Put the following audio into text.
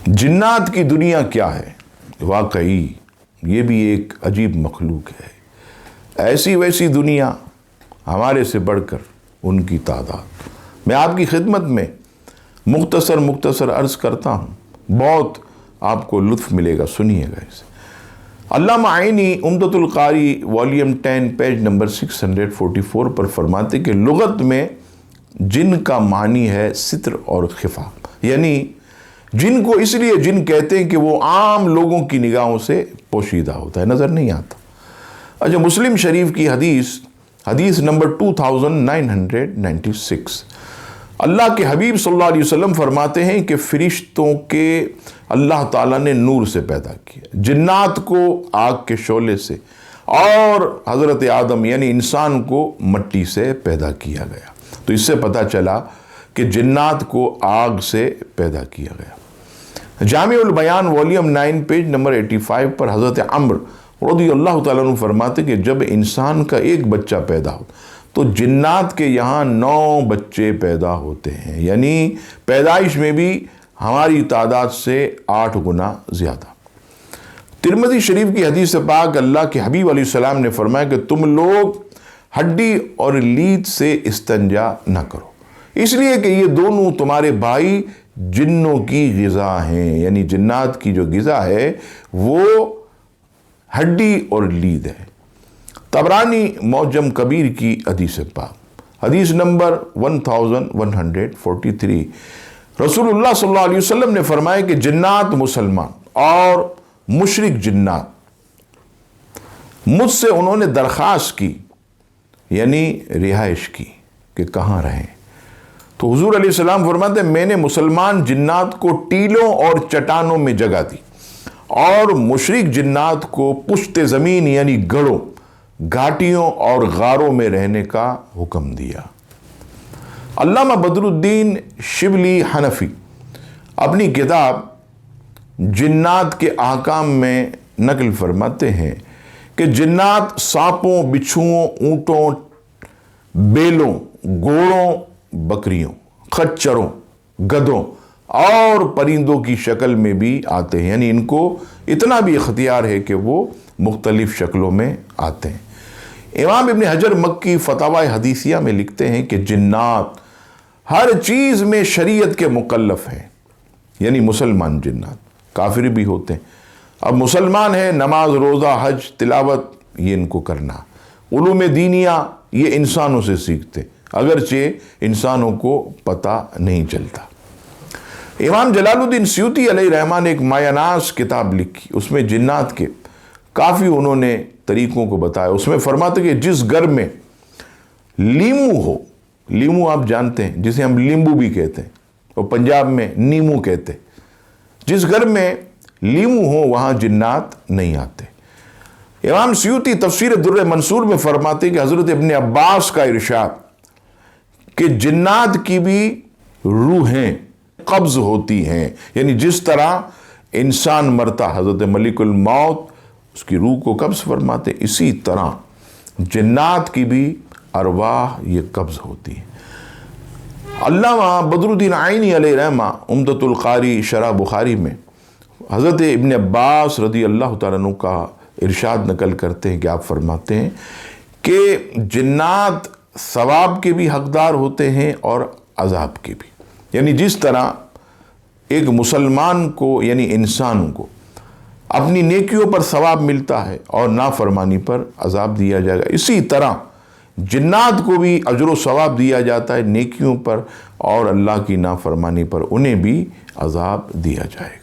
جنات کی دنیا کیا ہے؟ واقعی یہ بھی ایک عجیب مخلوق ہے، ایسی ویسی دنیا ہمارے سے بڑھ کر ان کی تعداد۔ میں آپ کی خدمت میں مختصر عرض کرتا ہوں، بہت آپ کو لطف ملے گا، سنیے گا اسے۔ علامہ عینی عمدۃ القاری والیوم 10 پیج نمبر 644 پر فرماتے کہ لغت میں جن کا معنی ہے ستر اور خفا، یعنی جن کو اس لیے جن کہتے ہیں کہ وہ عام لوگوں کی نگاہوں سے پوشیدہ ہوتا ہے، نظر نہیں آتا۔ اچھا، مسلم شریف کی حدیث نمبر 2996، اللہ کے حبیب صلی اللہ علیہ وسلم فرماتے ہیں کہ فرشتوں کے اللہ تعالیٰ نے نور سے پیدا کیا، جنات کو آگ کے شعلے سے، اور حضرت آدم یعنی انسان کو مٹی سے پیدا کیا گیا۔ تو اس سے پتہ چلا کہ جنات کو آگ سے پیدا کیا گیا۔ جامع البیان والیوم 9 پیج نمبر 85 پر حضرت عمر رضی اللہ تعالیٰ عنہ فرماتے کہ جب انسان کا ایک بچہ پیدا ہو تو جنات کے یہاں 9 بچے پیدا ہوتے ہیں، یعنی پیدائش میں بھی ہماری تعداد سے 8 گنا زیادہ۔ ترمذی شریف کی حدیث پاک، اللہ کے حبیب علیہ السلام نے فرمایا کہ تم لوگ ہڈی اور لید سے استنجا نہ کرو، اس لیے کہ یہ دونوں تمہارے بھائی جنوں کی غذا ہیں، یعنی جنات کی جو غذا ہے وہ ہڈی اور لید ہے۔ طبرانی معجم کبیر کی حدیث پاک، حدیث نمبر 1143، رسول اللہ صلی اللہ علیہ وسلم نے فرمایا کہ جنات مسلمان اور مشرک جنات مجھ سے انہوں نے درخواست کی، یعنی رہائش کی، کہ کہاں رہیں۔ تو حضور علیہ السلام فرماتے ہیں میں نے مسلمان جنات کو ٹیلوں اور چٹانوں میں جگہ دی اور مشرک جنات کو پشت زمین یعنی گڑھوں، گھاٹیوں اور غاروں میں رہنے کا حکم دیا۔ علامہ بدر الدین شبلی حنفی اپنی کتاب جنات کے احکام میں نقل فرماتے ہیں کہ جنات سانپوں، بچھوؤں، اونٹوں، بیلوں، گھوڑوں، بکریوں، خچروں، گدھوں اور پرندوں کی شکل میں بھی آتے ہیں، یعنی ان کو اتنا بھی اختیار ہے کہ وہ مختلف شکلوں میں آتے ہیں۔ امام ابن حجر مکی فتاوی حدیثیہ میں لکھتے ہیں کہ جنات ہر چیز میں شریعت کے مکلف ہیں، یعنی مسلمان جنات، کافر بھی ہوتے ہیں۔ اب مسلمان ہیں، نماز، روزہ، حج، تلاوت یہ ان کو کرنا، علوم دینیہ یہ انسانوں سے سیکھتے، اگرچہ انسانوں کو پتہ نہیں چلتا۔ امام جلال الدین سیوطی علیہ رحمٰن نے ایک مایہ ناز کتاب لکھی، اس میں جنات کے کافی انہوں نے طریقوں کو بتایا۔ اس میں فرماتے کہ جس گھر میں لیمو ہو، لیمو آپ جانتے ہیں جسے ہم لیمبو بھی کہتے ہیں اور پنجاب میں نیمو کہتے ہیں، جس گھر میں لیمو ہو وہاں جنات نہیں آتے۔ امام سیوطی تفسیر در منصور میں فرماتے کہ حضرت ابن عباس کا ارشاد کہ جنات کی بھی روحیں قبض ہوتی ہیں، یعنی جس طرح انسان مرتا حضرت ملک الموت اس کی روح کو قبض فرماتے، اسی طرح جنات کی بھی ارواح یہ قبض ہوتی ہیں۔ علامہ بدر الدین عینی علیہ رحمہ عمدۃ القاری شرح بخاری میں حضرت ابن عباس رضی اللہ تعالیٰ عنہ کا ارشاد نقل کرتے ہیں کہ آپ فرماتے ہیں کہ جنات ثواب کے بھی حقدار ہوتے ہیں اور عذاب کے بھی، یعنی جس طرح ایک مسلمان کو یعنی انسان کو اپنی نیکیوں پر ثواب ملتا ہے اور نافرمانی پر عذاب دیا جائے گا، اسی طرح جنات کو بھی اجر و ثواب دیا جاتا ہے نیکیوں پر اور اللہ کی نافرمانی پر انہیں بھی عذاب دیا جائے گا۔